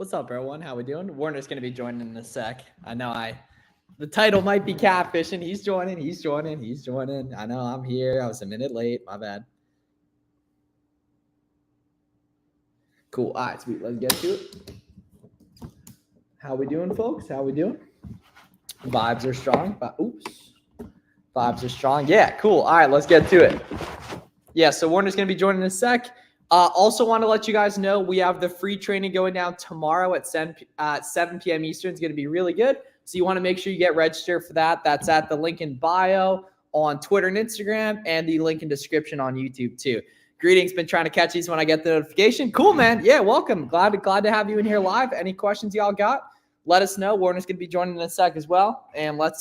What's up, everyone? How we doing? Warner's going to be joining in a sec. I know the title might be catfishing. He's joining. I know I'm here. I was a minute late. My bad. Cool. All right, sweet. Let's get to it. How we doing, folks? How we doing? Vibes are strong. Oops. Vibes are strong. Yeah, cool. All right, let's get to it. Yeah, so Warner's going to be joining in a sec. Also want to let you guys know we have the free training going down tomorrow at 7 p.m. Eastern. It's going to be really good. So you want to make sure you get registered for that. That's at the link in bio on Twitter and Instagram and the link in description on YouTube too. Greetings. Been trying to catch these when I get the notification. Cool, man. Yeah, welcome. Glad to have you in here live. Any questions y'all got? Let us know. Warner's going to be joining in a sec as well. And let's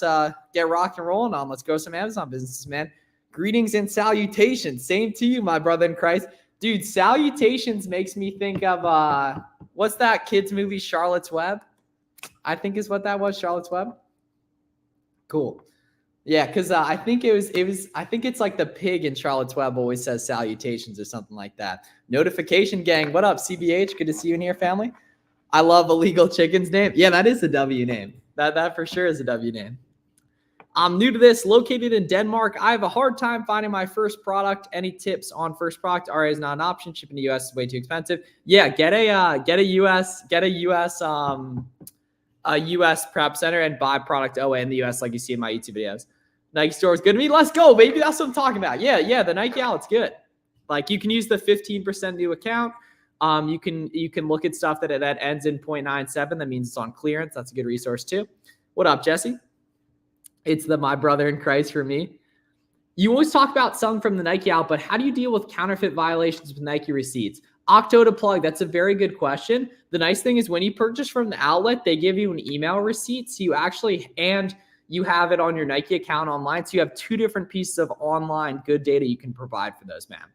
get rock and rolling on. Let's go some Amazon businesses, man. Greetings and salutations. Same to you, my brother in Christ. Dude, salutations makes me think of what's that kids movie, Charlotte's Web? I think is what that was, Charlotte's Web. Cool. Yeah, because I think I think it's like the pig in Charlotte's Web always says salutations or something like that. Notification gang, what up, CBH? Good to see you in here, family. I love Illegal Chicken's name. Yeah, that is a W name. That for sure is a W name. I'm new to this, located in Denmark. I have a hard time finding my first product. Any tips on first product? RA is not an option. Shipping to US is way too expensive. Yeah, get a US prep center and buy product OA in the US like you see in my YouTube videos. Nike store is good to me. Let's go, baby. That's what I'm talking about. Yeah, the Nike outlet's good. Like you can use the 15% new account. You can look at stuff that ends in 0.97. That means it's on clearance. That's a good resource too. What up, Jesse? It's my brother in Christ for me. You always talk about selling from the Nike out, but how do you deal with counterfeit violations with Nike receipts? Octo to plug, that's a very good question. The nice thing is when you purchase from the outlet, they give you an email receipt. So you have it on your Nike account online. So you have two different pieces of online good data you can provide for those, man.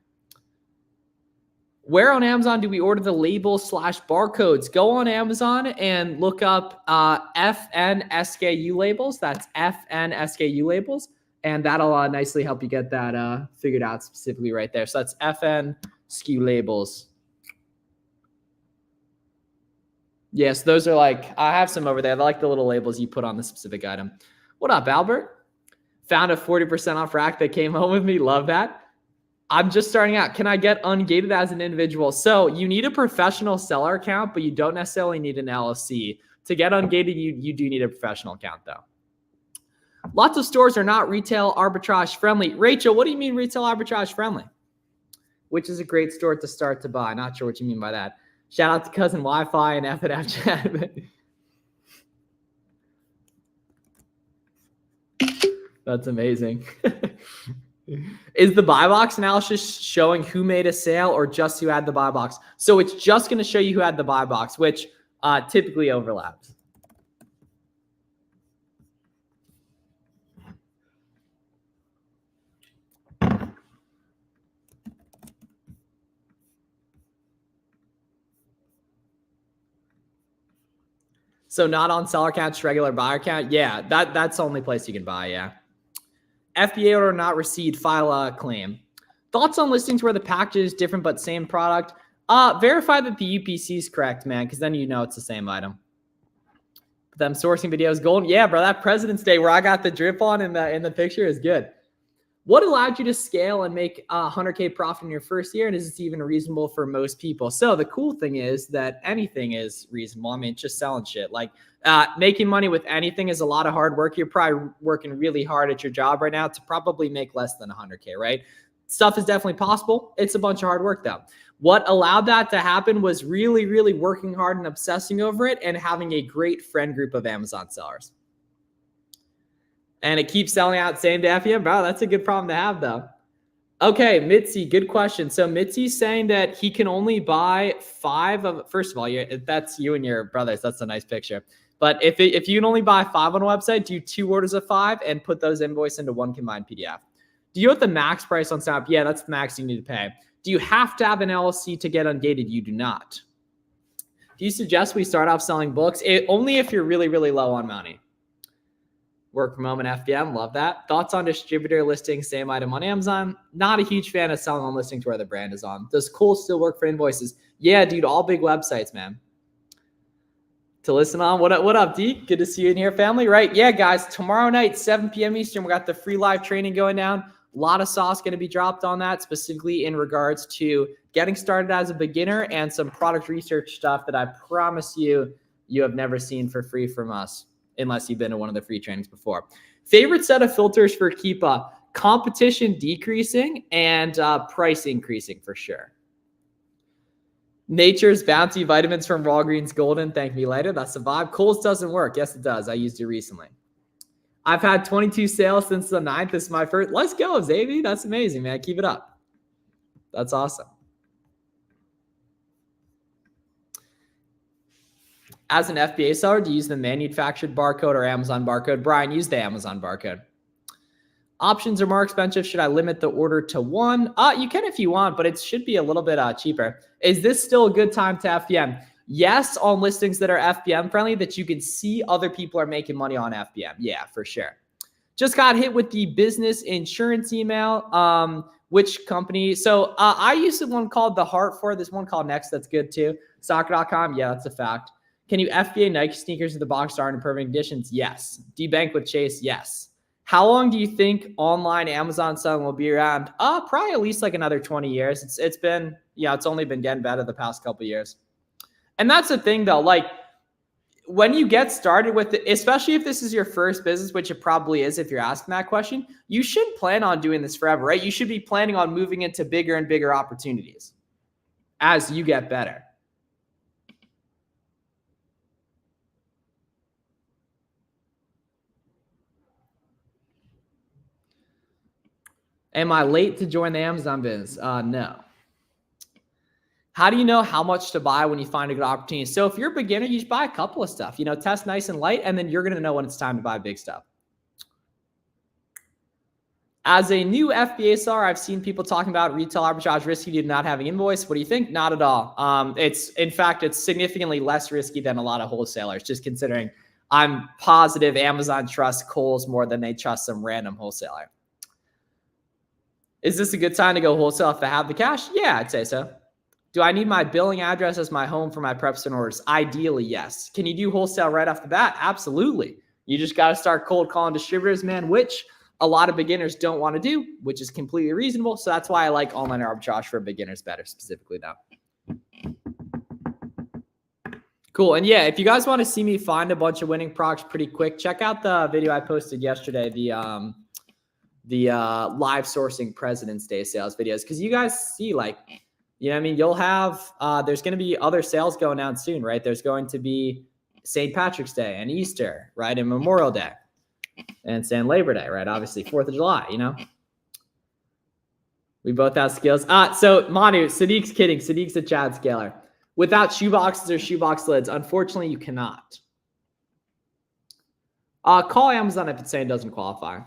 Where on Amazon do we order the labels / barcodes? Go on Amazon and look up FN SKU labels. That's FN SKU labels. And that'll nicely help you get that figured out specifically right there. So that's FN SKU labels. Yes, those are like, I have some over there. They're like the little labels you put on the specific item. What up, Albert? Found a 40% off rack that came home with me. Love that. I'm just starting out. Can I get ungated as an individual? So you need a professional seller account, but you don't necessarily need an LLC. To get ungated, you do need a professional account though. Lots of stores are not retail arbitrage friendly. Rachel, what do you mean retail arbitrage friendly? Which is a great store to start to buy. Not sure what you mean by that. Shout out to Cousin Wi-Fi and F&F chat. That's amazing. Is the Buybox analysis showing who made a sale or just who had the Buybox? So it's just going to show you who had the Buybox, which typically overlaps. So not on seller account, just regular buyer account. Yeah, that's the only place you can buy, yeah. FBA order not received, file a claim. Thoughts on listings where the package is different but same product? Verify that the UPC is correct, man, because then you know it's the same item. Them sourcing videos, golden. Yeah, bro, that President's Day where I got the drip on in the picture is good. What allowed you to scale and make 100K profit in your first year? And is this even reasonable for most people? So the cool thing is that anything is reasonable. I mean, just selling shit. Like making money with anything is a lot of hard work. You're probably working really hard at your job right now to probably make less than 100K, right? Stuff is definitely possible. It's a bunch of hard work though. What allowed that to happen was really, really working hard and obsessing over it and having a great friend group of Amazon sellers. And it keeps selling out same day FEM. Bro, that's a good problem to have though. Okay, Mitzi, good question. So Mitzi's saying that he can only buy 5 of, first of all, that's you and your brothers. That's a nice picture. But if you can only buy 5 on a website, do 2 orders of 5 and put those invoices into one combined PDF. Do you know what the max price on SellerAmp? Yeah, that's the max you need to pay. Do you have to have an LLC to get ungated? You do not. Do you suggest we start off selling books? Only if you're really, really low on money. Work from home and FBM, love that. Thoughts on distributor listings, same item on Amazon? Not a huge fan of selling on listings where the brand is on. Does Kohl still work for invoices? Yeah, dude, all big websites, man. to listen on. What up, D? Good to see you in here, family. Right? Yeah, guys. Tomorrow night, 7 p.m. Eastern, we got the free live training going down. A lot of sauce going to be dropped on that, specifically in regards to getting started as a beginner and some product research stuff that I promise you have never seen for free from us, unless you've been to one of the free trainings before. Favorite set of filters for Keepa: competition decreasing and price increasing for sure. Nature's Bounty vitamins from Walgreens Golden. Thank me later. That's the vibe. Kohl's doesn't work. Yes, it does. I used it recently. I've had 22 sales since the 9th. This is my first. Let's go, Xavier. That's amazing, man. Keep it up. That's awesome. As an FBA seller, do you use the manufactured barcode or Amazon barcode? Brian, use the Amazon barcode. Options are more expensive. Should I limit the order to one? You can if you want, but it should be a little bit cheaper. Is this still a good time to FBM? Yes, on listings that are FBM friendly, that you can see other people are making money on FBM. Yeah, for sure. Just got hit with the business insurance email. Which company? So I use the one called The Hartford. There's one called Next that's good too. Soccer.com. Yeah, that's a fact. Can you FBA Nike sneakers with the box are in perfect conditions? Yes. Debank with Chase? Yes. How long do you think online Amazon selling will be around? Probably at least like another 20 years. It's been, it's only been getting better the past couple of years. And that's the thing though, like when you get started with it, especially if this is your first business, which it probably is if you're asking that question, you shouldn't plan on doing this forever, right? You should be planning on moving into bigger and bigger opportunities as you get better. Am I late to join the Amazon business? No. How do you know how much to buy when you find a good opportunity? So if you're a beginner, you should buy a couple of stuff. Test nice and light, and then you're going to know when it's time to buy big stuff. As a new FBA seller, I've seen people talking about retail arbitrage risky due to not having invoice. What do you think? Not at all. In fact, it's significantly less risky than a lot of wholesalers, just considering I'm positive Amazon trusts Kohl's more than they trust some random wholesaler. Is this a good time to go wholesale if I have the cash? Yeah, I'd say so. Do I need my billing address as my home for my preps and orders? Ideally, yes. Can you do wholesale right off the bat? Absolutely. You just got to start cold calling distributors, man, which a lot of beginners don't want to do, which is completely reasonable. So that's why I like online arbitrage for beginners better, specifically now. Cool. And yeah, if you guys want to see me find a bunch of winning products pretty quick, check out the video I posted yesterday, the live sourcing President's Day sales videos, because you guys see, like, you'll have, there's going to be other sales going out soon, right? There's going to be St. Patrick's Day and Easter, right? And Memorial Day and Labor Day, right? Obviously 4th of July, we both have skills. So Manu, Sadiq's kidding. Sadiq's a Chad scaler. Without shoeboxes or shoebox lids, unfortunately you cannot. Call Amazon if it's saying it doesn't qualify.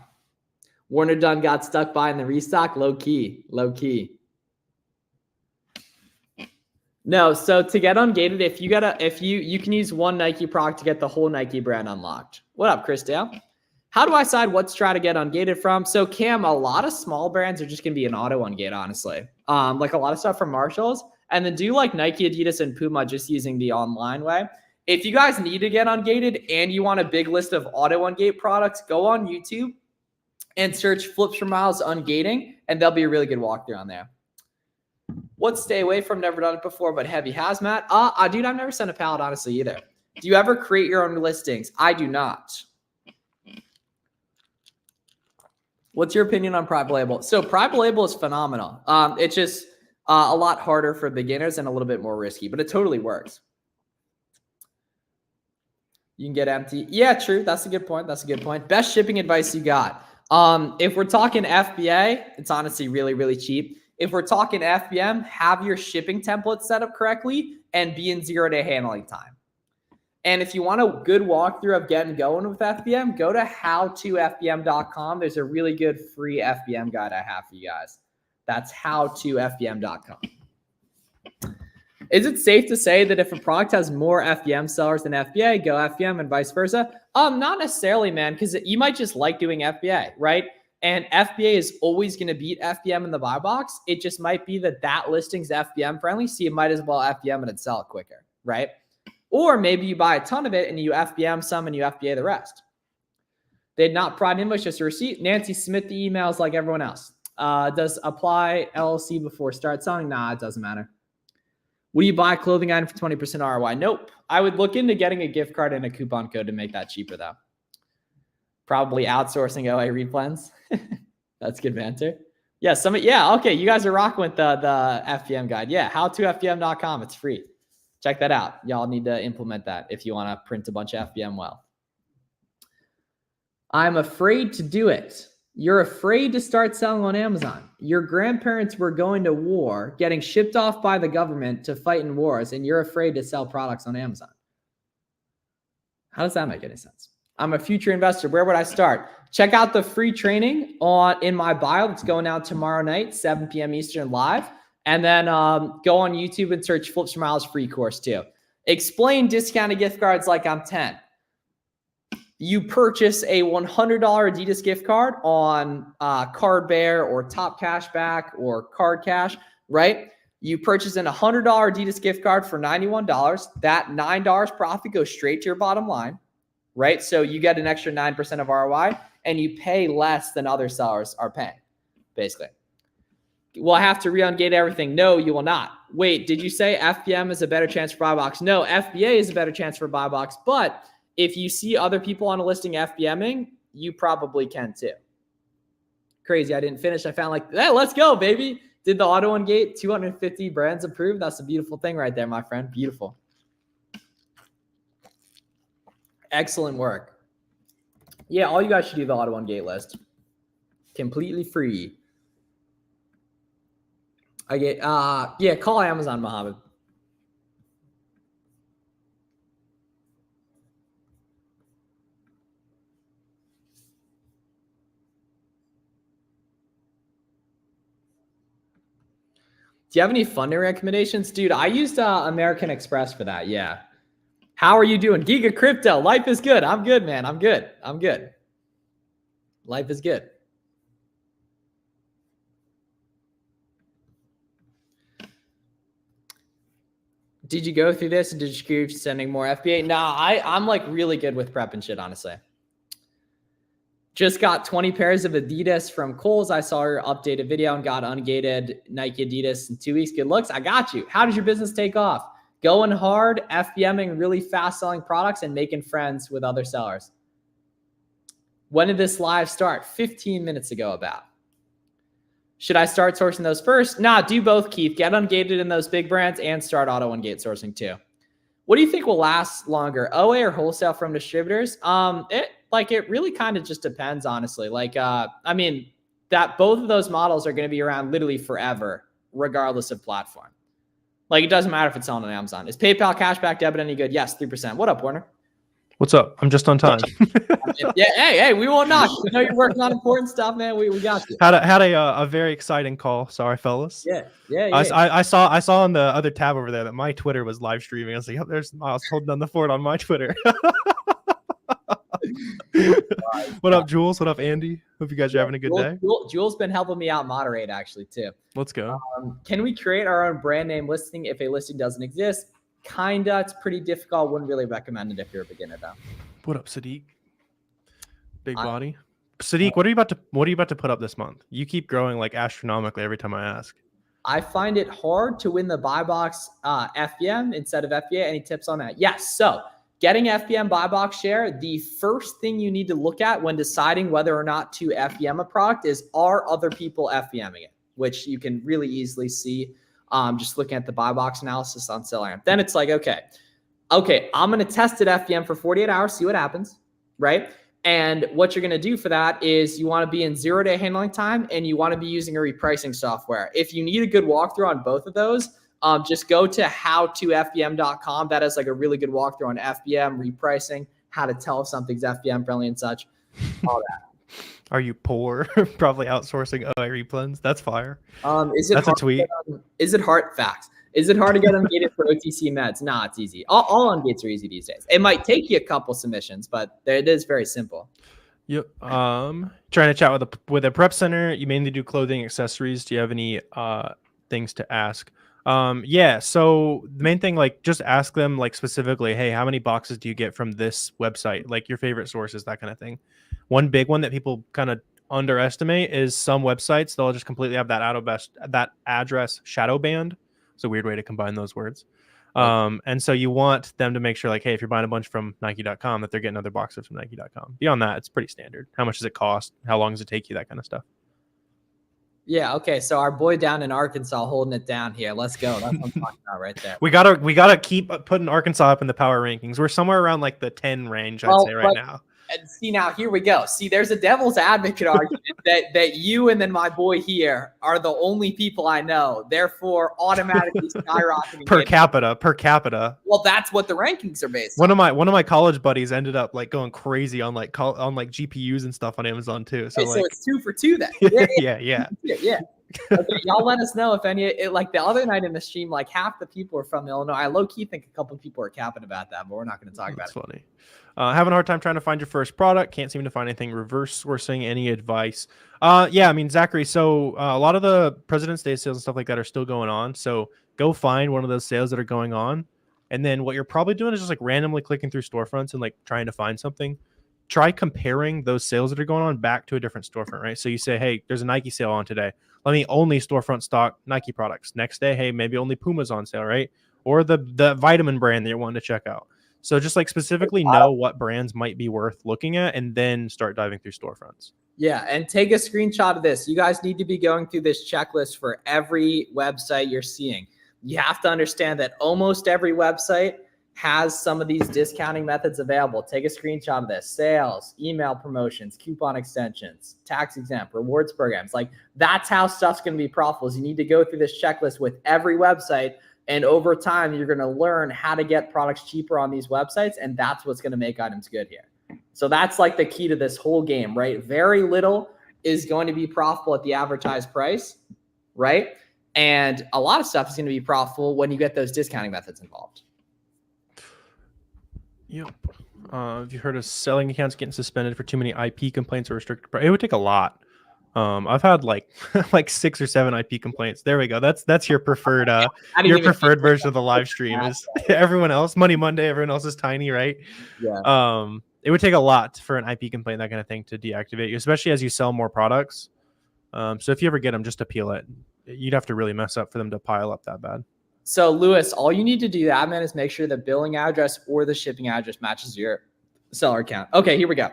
Warner Dunn got stuck buying the restock. Low key. No, so to get Ungated, if you can use one Nike product to get the whole Nike brand unlocked. What up, Chris Dale? How do I decide what to try to get Ungated from? So Cam, a lot of small brands are just gonna be an auto ungate, honestly. Like a lot of stuff from Marshalls, and then do like Nike, Adidas, and Puma just using the online way. If you guys need to get Ungated and you want a big list of auto ungate products, go on YouTube and search Flips for Miles Ungating, and there'll be a really good walkthrough on there. What stay away from? Never done it before, but heavy hazmat. Dude, I've never sent a pallet, honestly, either. Do you ever create your own listings? I do not. What's your opinion on private label? So private label is phenomenal. It's just a lot harder for beginners and a little bit more risky, but it totally works. You can get empty. Yeah, true. That's a good point. Best shipping advice you got. If we're talking FBA, it's honestly really, really cheap. If we're talking FBM, have your shipping template set up correctly and be in 0-day handling time. And if you want a good walkthrough of getting going with FBM, go to howtofbm.com. There's a really good free FBM guide I have for you guys. That's howtofbm.com. Is it safe to say that if a product has more FBM sellers than FBA, go FBM and vice versa? Not necessarily, man, because you might just like doing FBA, right? And FBA is always going to beat FBM in the buy box. It just might be that listing's FBM friendly, so you might as well FBM and sell it quicker, right? Or maybe you buy a ton of it and you FBM some and you FBA the rest. They did not provide an invoice, just a receipt. Nancy, submit the emails like everyone else. Does apply LLC before start selling? Nah, it doesn't matter. Will you buy a clothing item for 20% ROI? Nope. I would look into getting a gift card and a coupon code to make that cheaper, though. Probably outsourcing OA replens. That's good banter. Yeah, okay, you guys are rocking with the FBM guide. Yeah, howtofbm.com. It's free. Check that out. Y'all need to implement that if you want to print a bunch of FBM well. I'm afraid to do it. You're afraid to start selling on Amazon. Your grandparents were going to war, getting shipped off by the government to fight in wars, and you're afraid to sell products on Amazon. How does that make any sense? I'm a future investor. Where would I start? Check out the free training in my bio. It's going out tomorrow night, 7 p.m. Eastern live. And then go on YouTube and search Flips for Miles free course too. Explain discounted gift cards like I'm 10. You purchase a $100 Adidas gift card on Card Bear or Top Cashback or Card Cash, right? You purchase a $100 Adidas gift card for $91. That $9 profit goes straight to your bottom line, right? So you get an extra 9% of ROI and you pay less than other sellers are paying, basically. Will I have to re-ungate everything? No, you will not. Wait, did you say FBM is a better chance for Buybox? No, FBA is a better chance for Buybox, but if you see other people on a listing FBMing, you probably can too. Crazy, I didn't finish. I found like, hey, let's go, baby. Did the auto ungate 250 brands approved? That's a beautiful thing right there, my friend. Beautiful. Excellent work. Yeah, all you guys should do the auto ungate list. Completely free. I get, yeah, call Amazon, Mohammed. Do you have any funding recommendations? Dude, I used American Express for that. Yeah. How are you doing? Giga Crypto. Life is good. I'm good, man. I'm good. I'm good. Life is good. Did you go through this and did you keep sending more FBA? Nah, I'm like really good with prep and shit, honestly. Just got 20 pairs of Adidas from Kohl's. I saw your updated video and got ungated Nike Adidas in 2 weeks. Good looks. I got you. How did your business take off? Going hard, FBMing really fast selling products and making friends with other sellers. When did this live start? 15 minutes ago about. Should I start sourcing those first? Nah, do both, Keith. Get ungated in those big brands and start auto ungate sourcing too. What do you think will last longer, OA or wholesale from distributors? It really kind of just depends, honestly. I mean, that both of those models are going to be around literally forever, regardless of platform. Like, it doesn't matter if it's selling on Amazon. Is PayPal cashback debit any good? Yes, 3%. What up, Warner? What's up? I'm just on time. Yeah, hey, we won't knock. We know you're working on important stuff, man. We got you. Had a very exciting call. Sorry, fellas. Yeah. I saw on the other tab over there that my Twitter was live streaming. I was like, oh, I was holding down the fort on my Twitter. What up, Jules? What up, Andy? Hope you guys are having a good day. Jules been helping me out moderate actually too. Let's go. Can we create our own brand name listing if a listing doesn't exist? Kinda. It's pretty difficult. Wouldn't really recommend it if you're a beginner though. What up, Sadiq? Big body. Sadiq, what are you about to put up this month? You keep growing like astronomically every time I ask. I find it hard to win the Buybox FBM instead of FBA. Any tips on that? Yes. So getting FBM Buybox share, the first thing you need to look at when deciding whether or not to FBM a product is, are other people FBMing it? Which you can really easily see just looking at the Buybox analysis on SellerAmp. Then it's like, okay, I'm going to test it FBM for 48 hours, see what happens, right? And what you're going to do for that is you want to be in 0-day handling time and you want to be using a repricing software. If you need a good walkthrough on both of those, just go to howtofbm.com. That is like a really good walkthrough on FBM, repricing, how to tell if something's FBM friendly and such, all that. Are you poor? Probably outsourcing OA replens. That's fire. That's a tweet. Is it hard? Facts. Is it hard to get ungated for OTC meds? Nah, it's easy. All ungates are easy these days. It might take you a couple submissions, but it is very simple. Yep. Trying to chat with a prep center. You mainly do clothing, accessories. Do you have any things to ask? Yeah. So the main thing, like, just ask them like specifically, hey, how many boxes do you get from this website? Like your favorite sources, that kind of thing. One big one that people kind of underestimate is some websites, they'll just completely have that address shadow banned. It's a weird way to combine those words. And so you want them to make sure, like, hey, if you're buying a bunch from Nike.com, that they're getting other boxes from Nike.com. Beyond that, it's pretty standard. How much does it cost? How long does it take you? That kind of stuff. Yeah. Okay. So our boy down in Arkansas holding it down here. Let's go. That's what I'm talking about right there. We gotta keep putting Arkansas up in the power rankings. We're somewhere around like the 10 range, I'd say right now. And see, now here we go. See, there's a devil's advocate argument that you and then my boy here are the only people I know, therefore automatically skyrocketing per capita. Well, that's what the rankings are based on. One of my college buddies ended up like going crazy on like GPUs and stuff on Amazon too. So, so it's 2 for 2 then. Yeah. Okay, y'all let us know if like the other night in the stream, like half the people are from Illinois. I low-key think a couple of people are capping about that, but we're not going to talk about it. That's funny. Having a hard time trying to find your first product. Can't seem to find anything. Reverse sourcing. Any advice? Yeah, I mean, Zachary, so a lot of the President's Day sales and stuff like that are still going on. So go find one of those sales that are going on. And then what you're probably doing is just like randomly clicking through storefronts and like trying to find something. Try comparing those sales that are going on back to a different storefront, right? So you say, hey, there's a Nike sale on today. Let me only storefront stock Nike products. Next day, hey, maybe only Puma's on sale, right? Or the vitamin brand that you're wanting to check out. So just like specifically know what brands might be worth looking at and then start diving through storefronts. Yeah, and take a screenshot of this. You guys need to be going through this checklist for every website you're seeing. You have to understand that almost every website has some of these discounting methods available. Take a screenshot of this: sales, email promotions, coupon extensions, tax exempt, rewards programs. Like that's how stuff's going to be profitable. Is you need to go through this checklist with every website. And over time, you're going to learn how to get products cheaper on these websites. And that's what's going to make items good here. So that's like the key to this whole game, right? Very little is going to be profitable at the advertised price, right? And a lot of stuff is going to be profitable when you get those discounting methods involved. Yep. Have you heard of selling accounts getting suspended for too many IP complaints or restricted? It would take a lot. I've had like 6 or 7 IP complaints. There we go. That's your preferred version of the live stream. Is everyone else Money Monday? Everyone else is tiny, right? Yeah. It would take a lot for an IP complaint, that kind of thing, to deactivate you, especially as you sell more products. So if you ever get them, just appeal it. You'd have to really mess up for them to pile up that bad. So Lewis, all you need to do, admin, is make sure the billing address or the shipping address matches your seller account. Okay, here we go.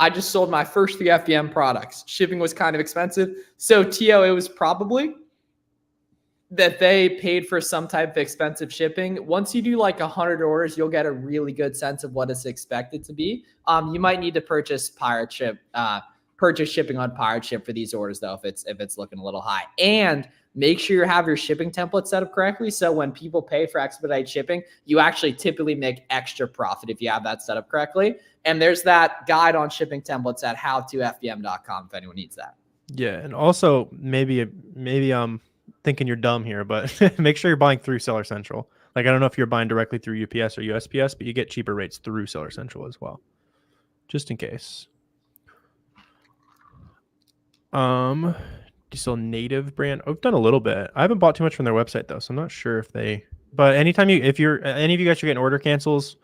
I just sold my first 3 FBM products. Shipping was kind of expensive. So Tio, it was probably that they paid for some type of expensive shipping. Once you do like 100 orders, you'll get a really good sense of what it's expected to be. You might need to purchase shipping on Pirate Ship for these orders though, if it's looking a little high. And make sure you have your shipping template set up correctly. So when people pay for expedite shipping, you actually typically make extra profit if you have that set up correctly. And there's that guide on shipping templates at howtofbm.com if anyone needs that. Yeah, and also maybe I'm thinking you're dumb here, but make sure you're buying through Seller Central. Like, I don't know if you're buying directly through UPS or USPS, but you get cheaper rates through Seller Central as well, just in case. Do you sell native brand? I've done a little bit. I haven't bought too much from their website though, so I'm not sure if they. But anytime if any of you guys are getting order cancels,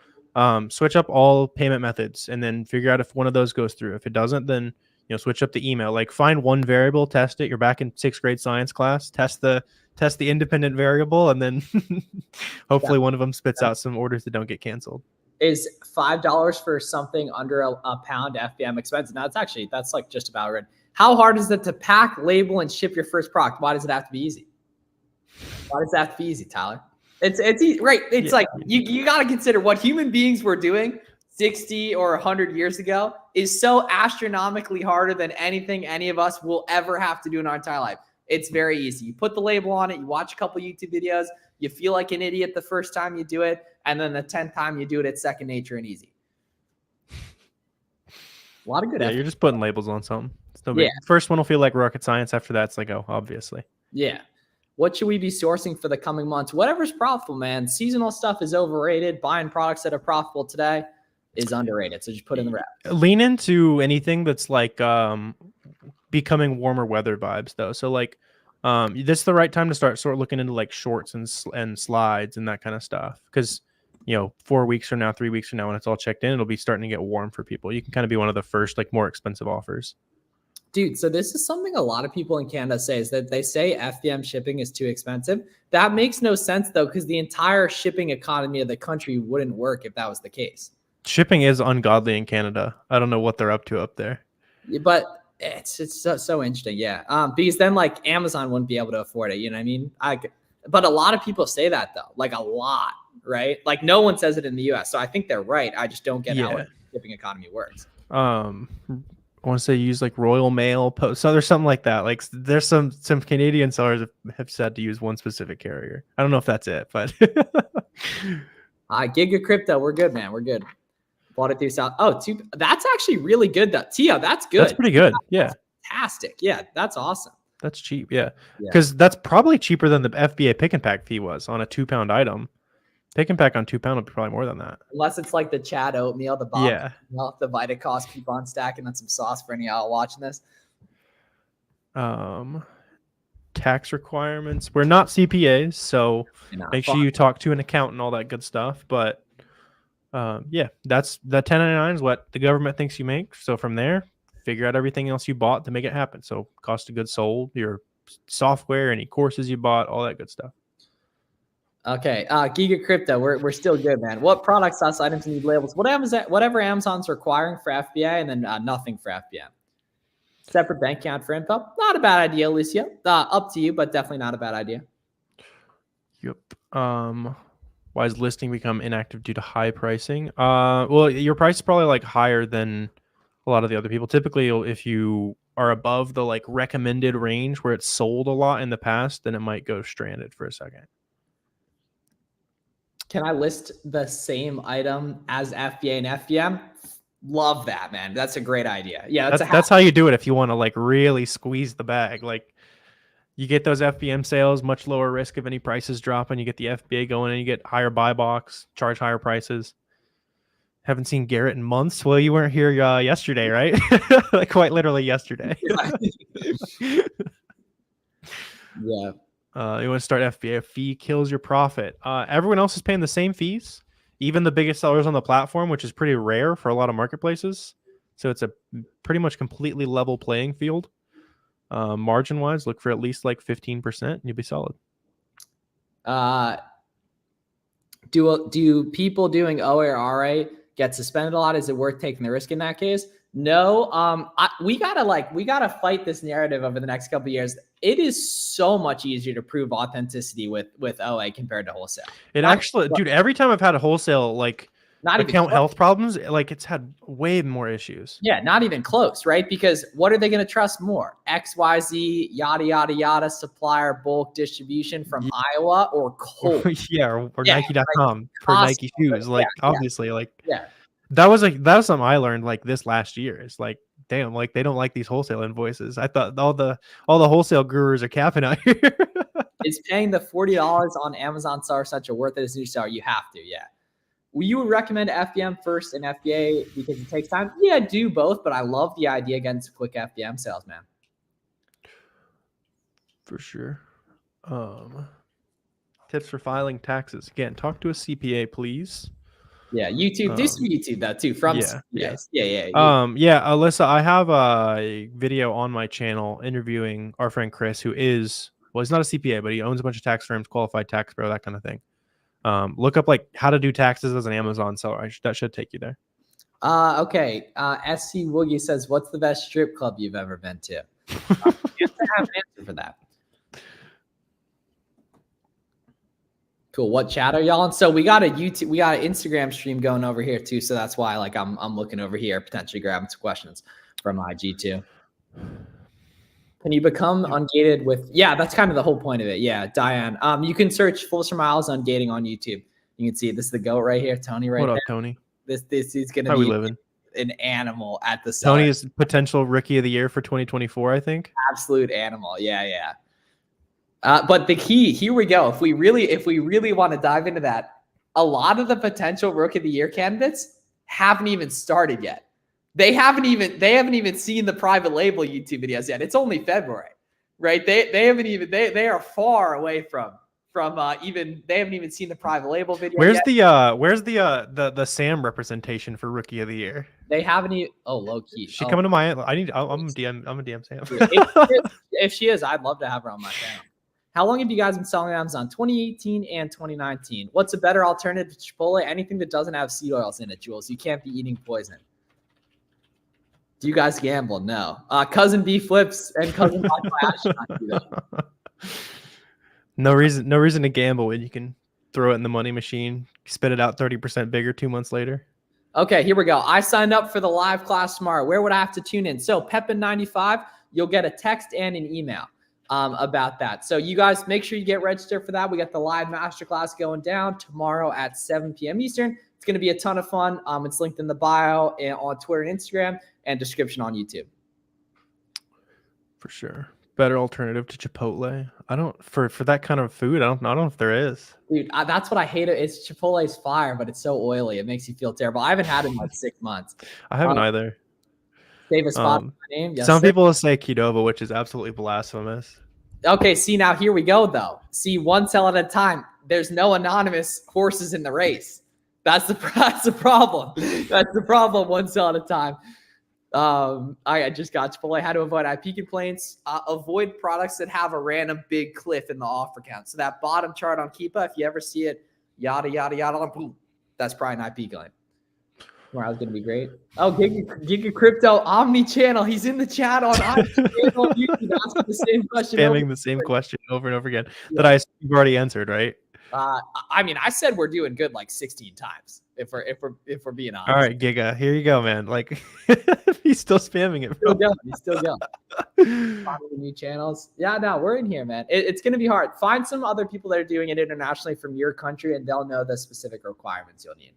switch up all payment methods and then figure out if one of those goes through. If it doesn't, then switch up the email. Like find one variable, test it. You're back in 6th grade science class. Test the independent variable, and then hopefully one of them spits out some orders that don't get canceled. Is $5 for something under a pound FBM expensive? Now that's like just about right. How hard is it to pack, label, and ship your first product? Why does it have to be easy? Why does it have to be easy, Tyler? It's easy, right? It's like you got to consider what human beings were doing 60 or 100 years ago is so astronomically harder than anything any of us will ever have to do in our entire life. It's very easy. You put the label on it, you watch a couple YouTube videos, you feel like an idiot the first time you do it, and then the 10th time you do it, it's second nature and easy. A lot of good effort. You're just putting labels on something. It's no big. First one will feel like rocket science. After that, it's like, oh, obviously. Yeah. What should we be sourcing for the coming months? Whatever's profitable, man. Seasonal stuff is overrated. Buying products that are profitable today is underrated. So just put in the wrap. Lean into anything that's like becoming warmer weather vibes, though. So like This is the right time to start sort of looking into like shorts and slides and that kind of stuff. Because, 4 weeks from now, 3 weeks from now, when it's all checked in, it'll be starting to get warm for people. You can kind of be one of the first like more expensive offers. Dude, so this is something a lot of people in Canada say, is that they say FBM shipping is too expensive. That makes no sense though, because the entire shipping economy of the country wouldn't work if that was the case. Shipping is ungodly in Canada. I don't know what they're up to up there. But it's so interesting, yeah. Because then like Amazon wouldn't be able to afford it. You know what I mean? But a lot of people say that though, like a lot, right? Like no one says it in the US. So I think they're right. I just don't get how the shipping economy works. I want to say use like Royal Mail Post. So there's something like that. Like there's some Canadian sellers have said to use one specific carrier. I don't know if that's it, but Giga Crypto, we're good, man. We're good. Bought it through South. Oh, that's actually really good though. Tia, that's good. That's pretty good. Yeah. Fantastic. Yeah, that's awesome. That's cheap. Yeah. Because that's probably cheaper than the FBA pick and pack fee was on a 2-pound item. Pick and pack on 2 pound would be probably more than that. Unless it's like the Chad oatmeal, the Bob, the Vita Cost coupon stacking on some sauce for any y'all watching this. Tax requirements. We're not CPAs, so make sure you talk to an accountant and all that good stuff. But that's the 1099 is what the government thinks you make. So from there, figure out everything else you bought to make it happen. So cost of goods sold, your software, any courses you bought, all that good stuff. Okay, Giga Crypto, we're still good, man. What products, items need labels? Whatever Amazon's requiring for FBA, and then nothing for FBA. Separate bank account for info. Not a bad idea, Alicia. Up to you, but definitely not a bad idea. Yep. Why is listing become inactive due to high pricing? Well, your price is probably like higher than a lot of the other people. Typically, if you are above the like recommended range where it's sold a lot in the past, then it might go stranded for a second. Can I list the same item as FBA and FBM? Love that, man. That's a great idea. Yeah, that's how you do it if you want to like really squeeze the bag. Like you get those FBM sales, much lower risk of any prices dropping. You get the FBA going and you get higher buy box, charge higher prices. Haven't seen Garrett in months. Well, you weren't here yesterday, right? Like quite literally yesterday. Yeah. You want to start FBA, a fee kills your profit. Everyone else is paying the same fees, even the biggest sellers on the platform, which is pretty rare for a lot of marketplaces. So it's a pretty much completely level playing field. Margin wise, look for at least like 15% and you'll be solid. Do people doing OA or RA get suspended a lot? Is it worth taking the risk in that case? No. We gotta fight this narrative over the next couple of years. It is so much easier to prove authenticity with OA compared to wholesale. Dude, every time I've had a wholesale like account health problems, like it's had way more issues. Yeah, not even close, right? Because what are they going to trust more? XYZ, yada, yada, yada, supplier, bulk distribution from Iowa or Colt? Or Nike.com for Nike shoes. Like, obviously, that was something I learned like this last year. It's like, damn, like they don't like these wholesale invoices. I thought all the wholesale gurus are capping out here. Is paying the $40 on Amazon seller such a worth it as a new seller? You have to, yeah. You would recommend FBM first and FBA because it takes time? Yeah, do both, but I love the idea against quick FBM sales, man. For sure. Tips for filing taxes. Again, talk to a CPA, please. Yeah, YouTube. Do some YouTube though too. From yeah. Alyssa, I have a video on my channel interviewing our friend Chris, who is he's not a CPA, but he owns a bunch of tax firms, qualified tax pro, that kind of thing. Look up like how to do taxes as an Amazon seller. That should take you there. Okay. SC Woogie says, "What's the best strip club you've ever been to?" You have to have an answer for that. Cool. What chat are y'all on? So we got an Instagram stream going over here too. So that's why like I'm looking over here, potentially grabbing some questions from IG too. Can you become ungated with? Yeah, that's kind of the whole point of it. Yeah, Diane. You can search Fulster Miles Ungating on YouTube. You can see this is the goat right here, Tony. Right. What up, there. Tony? This is gonna be an animal at the seller. Tony is potential rookie of the year for 2024, I think. Absolute animal. Yeah. But the key, here we go. If we really want to dive into that, a lot of the potential rookie of the year candidates haven't even started yet. They haven't even seen the private label YouTube videos yet. It's only February. right? They haven't even they are far away from even they haven't even seen the private label video Where's yet. the Sam representation for Rookie of the Year? They haven't even. Oh, low key. She Oh, coming to my? I'm a DM Sam. if she is, I'd love to have her on my channel. How long have you guys been selling on Amazon? 2018 and 2019. What's a better alternative to Chipotle? Anything that doesn't have seed oils in it, Jules. You can't be eating poison. Do you guys gamble? No. Cousin B flips and cousin No reason to gamble when you can throw it in the money machine, spit it out 30% bigger 2 months later. Okay, here we go. I signed up for the live class tomorrow. Where would I have to tune in? So Pepin95, you'll get a text and an email about that. So you guys make sure you get registered for that. We got the live masterclass going down tomorrow at 7 p.m. Eastern. It's going to be a ton of fun. It's linked in the bio and on Twitter and Instagram and description on YouTube. For sure. Better alternative to Chipotle. I don't for that kind of food. I don't know if there is. Dude, that's what I hate. It's Chipotle's fire, but it's so oily. It makes you feel terrible. I haven't had it in like 6 months. I haven't either. Save a spot in my name. Yes, some people will say Qdoba, which is absolutely blasphemous. Okay, see, now here we go, though. See, one sell at a time. There's no anonymous horses in the race. That's the problem. That's the problem, one sell at a time. I just got Chipotle. How to avoid IP complaints. Avoid products that have a random big cliff in the offer count. So that bottom chart on Keepa, if you ever see it, yada, yada, yada, boom, that's probably an IP claim. Tomorrow's going to be great. Oh, Giga Crypto Omni-channel. He's in the chat on YouTube asking the same question. Spamming the same question over and over again that I assume you've already answered, right? I mean, I said we're doing good like 16 times if we're being honest. All right, Giga, here you go, man. Like he's still spamming it. Bro. He's still going. New channels. Yeah, no, we're in here, man. It's going to be hard. Find some other people that are doing it internationally from your country, and they'll know the specific requirements you'll need.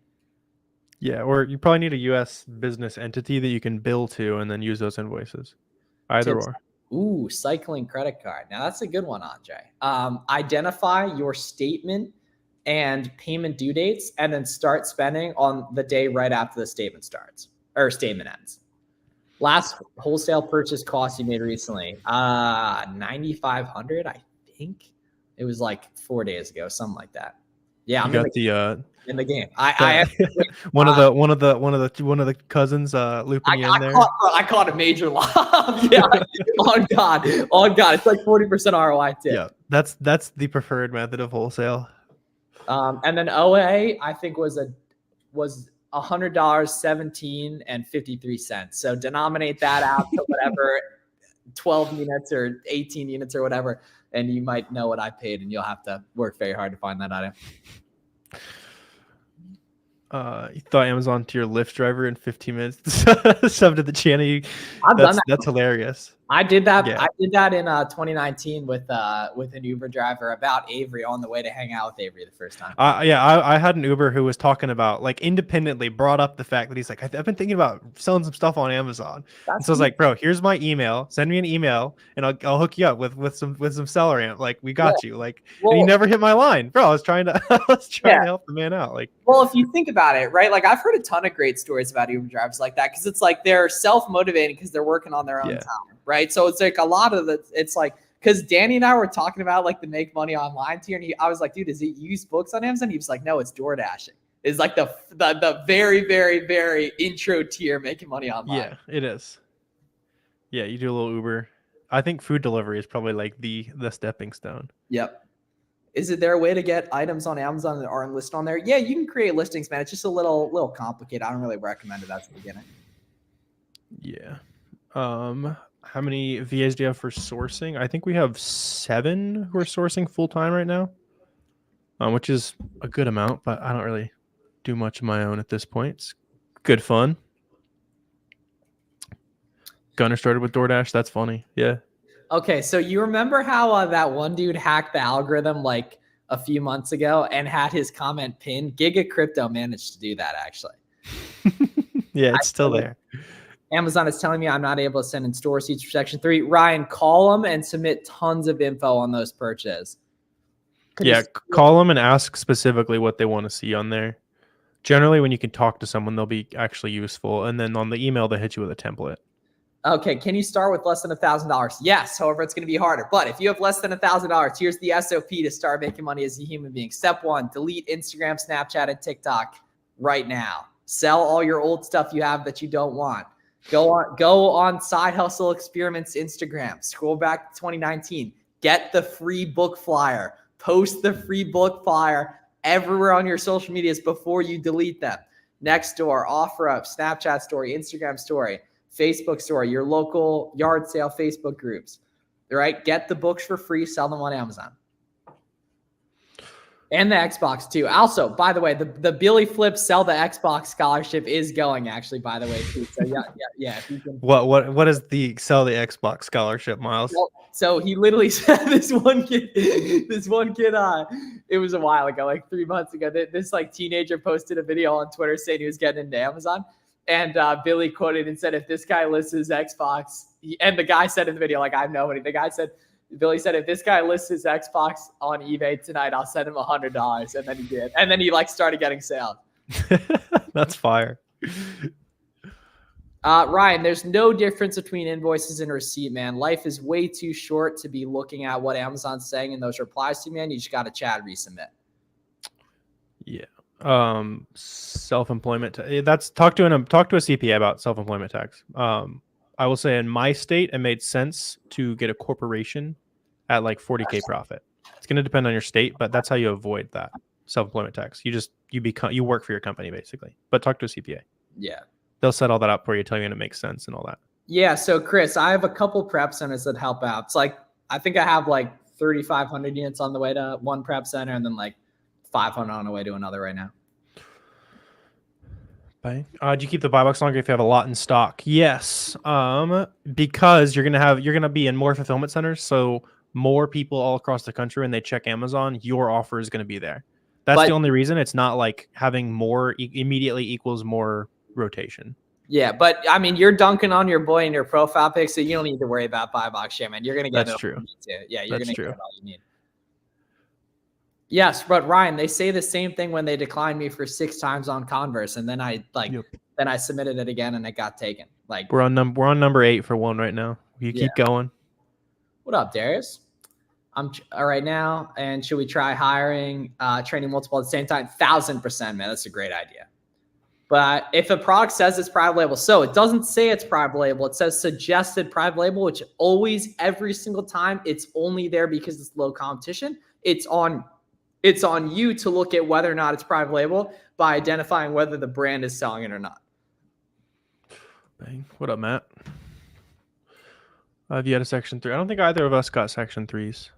Yeah, or you probably need a U.S. business entity that you can bill to and then use those invoices. Either Tips. or. Ooh, cycling credit card. Now that's a good one, Andre. Identify your statement and payment due dates, and then start spending on the day right after the statement starts or statement ends. Last wholesale purchase cost you made recently, $9,500. I think it was like 4 days ago, something like that. Yeah, I'm in the game. I one of the cousins looping you in there. I caught a major loss. Yeah, on God, it's like 40% ROI too. Yeah, that's the preferred method of wholesale. And then OA, I think was $100, 17 and 53 cents. So denominate that out to whatever 12 units or 18 units or whatever, and you might know what I paid, and you'll have to work very hard to find that item. You thought Amazon to your Lyft driver in 15 minutes sub to the channel. That's hilarious. I did that. Yeah. I did that in 2019 with an Uber driver about Avery on the way to hang out with Avery the first time. I had an Uber who was talking about, like, independently brought up the fact that he's like, I've been thinking about selling some stuff on Amazon. And so I was like, bro, here's my email. Send me an email and I'll hook you up with some SellerAmp. Like, we got you. Like, and he never hit my line, bro. I was trying to help the man out. Like, well, if you think about it, right? Like, I've heard a ton of great stories about Uber drivers like that, because it's like they're self-motivating because they're working on their own time. Right. So it's like a lot of it's like, because Danny and I were talking about like the make money online tier. And I was like, dude, is it used books on Amazon? He was like, no, it's door dashing. It's like the very, very, very intro tier making money online. Yeah, it is. Yeah, you do a little Uber. I think food delivery is probably like the stepping stone. Yep. Is there a way to get items on Amazon that aren't listed on there? Yeah, you can create listings, man. It's just a little complicated. I don't really recommend it at the beginning. Yeah. How many VAs do you have for sourcing? I think we have 7 who are sourcing full time right now, which is a good amount, but I don't really do much of my own at this point. It's good fun. Gunner started with DoorDash. That's funny. Yeah. Okay, so you remember how that one dude hacked the algorithm like a few months ago and had his comment pinned? Giga Crypto managed to do that, actually. Yeah, it's still there. Amazon is telling me I'm not able to send in store receipts for Section 3. Ryan, call them and submit tons of info on those purchases. Call them and ask specifically what they want to see on there. Generally, when you can talk to someone, they'll be actually useful. And then on the email, they'll hit you with a template. Okay, can you start with less than $1,000? Yes. However, it's going to be harder. But if you have less than $1,000, here's the SOP to start making money as a human being. Step 1, delete Instagram, Snapchat, and TikTok right now. Sell all your old stuff you have that you don't want. Go on Side Hustle Experiments Instagram. Scroll back to 2019. Get the free book flyer. Post the free book flyer everywhere on your social medias before you delete them. Nextdoor, OfferUp, Snapchat story, Instagram story, Facebook story, your local yard sale Facebook groups. All right, get the books for free, sell them on Amazon. And the Xbox too. Also, by the way, the Billy Flip Sell the Xbox scholarship is going actually, by the way, too. So yeah. If you can. What is the Sell the Xbox scholarship, Miles? Well, so he literally said this one kid, it was a while ago, like 3 months ago, this like teenager posted a video on Twitter saying he was getting into Amazon. And Billy quoted and said, if this guy lists his Xbox, and the guy said in the video, like, I have nobody. Billy said, if this guy lists his Xbox on eBay tonight, I'll send him $100. And then he did. And then he like started getting sales. That's fire. Ryan, there's no difference between invoices and receipt, man. Life is way too short to be looking at what Amazon's saying in those replies to you, man. You just got to chat resubmit. Yeah. Self-employment. That's talk to a CPA about self-employment tax. I will say in my state, it made sense to get a corporation at like 40K profit. It's going to depend on your state, but that's how you avoid that self-employment tax. You work for your company basically, but talk to a CPA. Yeah. They'll set all that up for you, tell you when it makes sense and all that. Yeah. So Chris, I have a couple prep centers that help out. It's like, I think I have like 3,500 units on the way to one prep center and then like 500 on the way to another right now. Do you keep the Buybox longer if you have a lot in stock? Yes. Because you're gonna be in more fulfillment centers, so more people all across the country when they check Amazon, your offer is gonna be there. That's the only reason. It's not like having more immediately equals more rotation. Yeah, but I mean, you're dunking on your boy in your profile pic, so you don't need to worry about Buybox share, man. You're gonna get That's true. Yeah, you're gonna get all you need. Yes, but Ryan, they say the same thing when they declined me for 6 times on Converse, and then I submitted it again and it got taken. Like we're on number 8 for one right now. You keep going. What up, Darius? I'm all right now, and should we try hiring, training multiple at the same time? 1,000%, man. That's a great idea. But if a product says it's private label, so it doesn't say it's private label. It says suggested private label, which always, every single time, it's only there because it's low competition. It's on you to look at whether or not it's private label by identifying whether the brand is selling it or not. Bang. What up, Matt? Have you had a section 3? I don't think either of us got section 3s.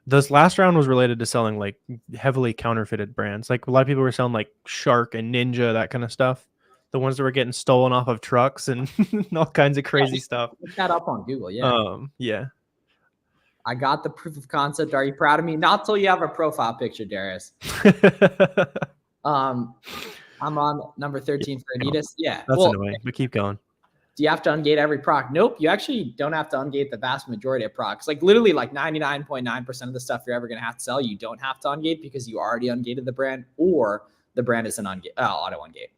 This last round was related to selling like heavily counterfeited brands. Like a lot of people were selling like Shark and Ninja, that kind of stuff. The ones that were getting stolen off of trucks and all kinds of crazy stuff. Look that up on Google. Yeah. Yeah. I got the proof of concept. Are you proud of me? Not till you have a profile picture, Darius. I'm on number 13 for Adidas. Yeah. That's annoying, but keep going. Do you have to ungate every product? Nope. You actually don't have to ungate the vast majority of products. Like literally like 99.9% of the stuff you're ever going to have to sell, you don't have to ungate because you already ungated the brand or the brand is an auto ungate.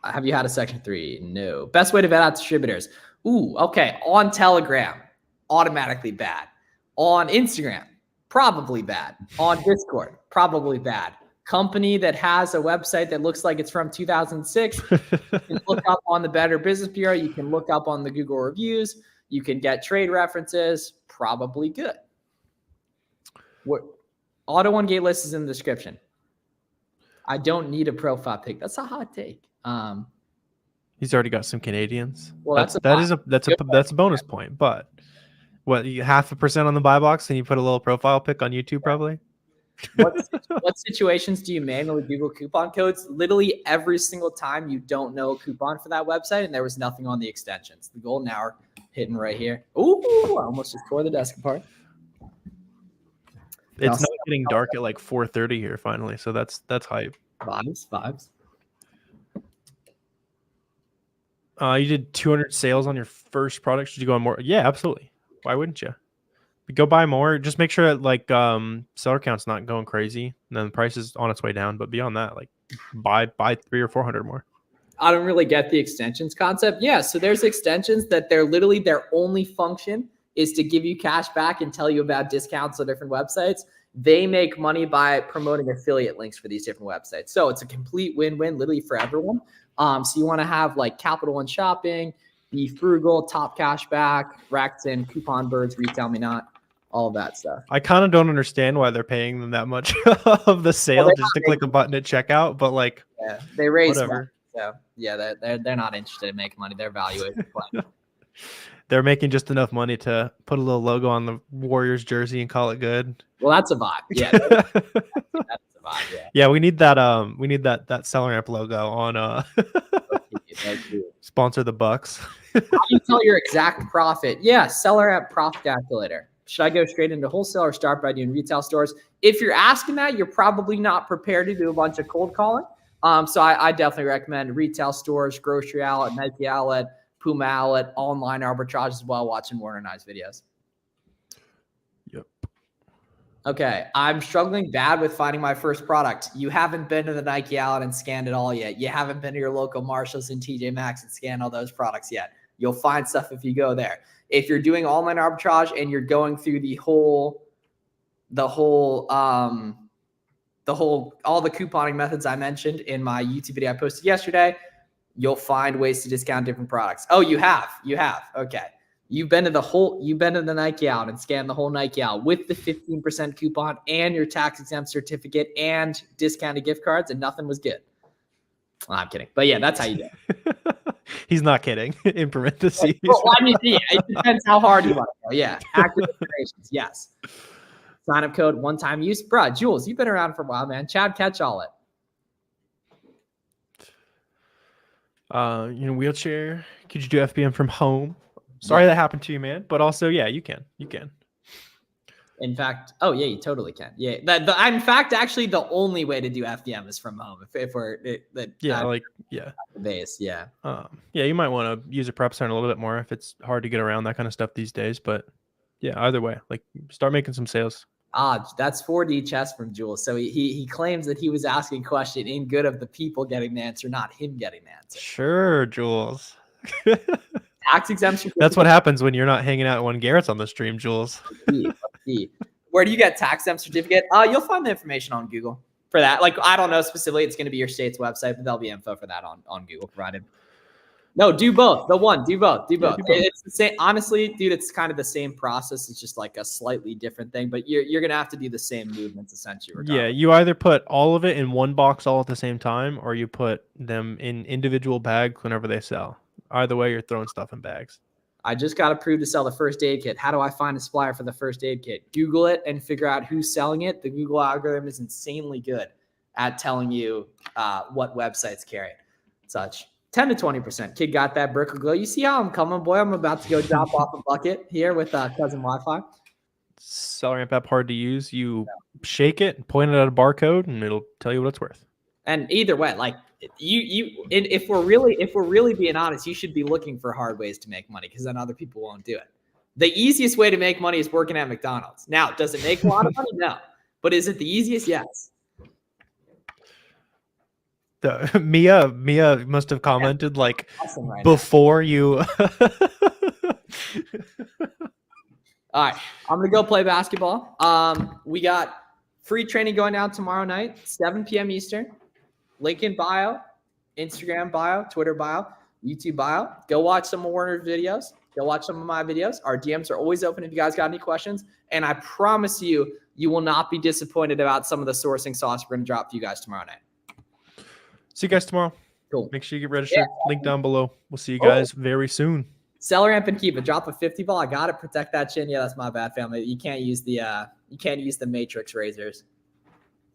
Have you had a section 3? No. Best way to vet out distributors. Ooh, okay. On Telegram, automatically bad. On Instagram, probably bad. On Discord, probably bad. Company that has a website that looks like it's from 2006, you can look up on the Better Business Bureau. You can look up on the Google reviews. You can get trade references. Probably good. What auto ungate list is in the description. I don't need a profile pic. That's a hot take. He's already got some Canadians. Well, that's a bonus point. But what, you 0.5% on the Buybox and you put a little profile pic on YouTube probably? What situations do you manually Google coupon codes? Literally every single time you don't know a coupon for that website and there was nothing on the extensions. The golden hour hitting right here. Ooh, I almost just tore the desk apart. It's not getting dark at like 4:30 here finally, so that's hype. Vibes. You did 200 sales on your first product. Should you go on more? Yeah, absolutely. Why wouldn't you? Go buy more. Just make sure that like seller count's not going crazy, and then the price is on its way down. But beyond that, like buy 300 or 400 more. I don't really get the extensions concept. Yeah, so there's extensions that they're literally their only function is to give you cash back and tell you about discounts on different websites. They make money by promoting affiliate links for these different websites. So it's a complete win-win literally for everyone. So you want to have like Capital One Shopping, Be Frugal, Top Cash Back, Rakuten, Coupon Birds, Retail Me Not, all of that stuff. I kind of don't understand why they're paying them that much of the sale just to click a button at checkout, but like, yeah, they raise whatever. money. So yeah, they're not interested in making money. Their valuation. They're making just enough money to put a little logo on the Warriors jersey and call it good. Well, that's a vibe. Yeah, that's a vibe. Yeah. Yeah, we need that. We need that SellerAmp logo on. Sponsor the Bucks. How do you tell your exact profit? Yeah, SellerAmp profit calculator. Should I go straight into wholesale or start by doing retail stores? If you're asking that, you're probably not prepared to do a bunch of cold calling. So I definitely recommend retail stores, grocery outlet, Nike outlet, Puma outlet, online arbitrage as well, watching Warner and I's videos. Yep. Okay, I'm struggling bad with finding my first product. You haven't been to the Nike outlet and scanned it all yet. You haven't been to your local Marshalls and TJ Maxx and scanned all those products yet. You'll find stuff if you go there. If you're doing online arbitrage and you're going through all the couponing methods I mentioned in my YouTube video I posted yesterday, you'll find ways to discount different products. Oh, you have. Okay. You've been to the Nike out and scanned the whole Nike out with the 15% coupon and your tax exempt certificate and discounted gift cards, and nothing was good. Well, I'm kidding. But yeah, that's how you do it. He's not kidding. In parentheses. Well, I mean, yeah, it depends how hard you want to go. Yeah. Active operations. Yes. Sign up code, one-time use. Bruh, Jules, you've been around for a while, man. Chad, catch all it. Wheelchair. Could you do FBM from home? Sorry that happened to you, man. But also, yeah, you can. In fact, oh yeah, you totally can. Yeah, in fact, actually, the only way to do FBM is from home. If we're the base, yeah. Yeah, you might want to use a prep center a little bit more if it's hard to get around that kind of stuff these days. But yeah, either way, like start making some sales. That's 4D chess from Jules. So he claims that he was asking a question in good of the people getting the answer, not him getting the answer. Sure, Jules. Tax exemption. That's what happens when you're not hanging out when Garrett's on the stream, Jules. Where do you get tax exempt certificate? You'll find the information on Google for that. Like, I don't know specifically, it's going to be your state's website, but there'll be info for that on Google provided. No, do both. Do both. It's the same. Honestly, dude, it's kind of the same process. It's just like a slightly different thing, but you're going to have to do the same movements essentially. Regardless. Yeah, you either put all of it in one box all at the same time, or you put them in individual bags whenever they sell. Either way, you're throwing stuff in bags. I just got approved to sell the first aid kit. How do I find a supplier for the first aid kit? Google it and figure out who's selling it. The Google algorithm is insanely good at telling you what websites carry it. Such 10 to 20%. Kid got that brick of glow. You see how I'm coming, boy? I'm about to go drop off a bucket here with cousin Wi-Fi. SellerAmp app hard to use. You shake it, point it at a barcode, and it'll tell you what it's worth. And either way, like if we're really being honest, you should be looking for hard ways to make money because then other people won't do it. The easiest way to make money is working at McDonald's. Now, does it make a lot of money? No. But is it the easiest? Yes. Mia must have commented like awesome right before now. You. All right, I'm gonna go play basketball. We got free training going down tomorrow night, 7 p.m. Eastern. Link in bio, Instagram bio, Twitter bio, YouTube bio. Go watch some of Warner's videos. Go watch some of my videos. Our DMs are always open if you guys got any questions. And I promise you, you will not be disappointed about some of the sourcing sauce we're gonna drop for you guys tomorrow night. See you guys tomorrow. Cool. Make sure you get registered. Yeah. Link down below. We'll see you guys very soon. SellerAmp and keep it. Drop a 50 ball. I got to protect that chin. Yeah, that's my bad, family. You can't use the matrix razors.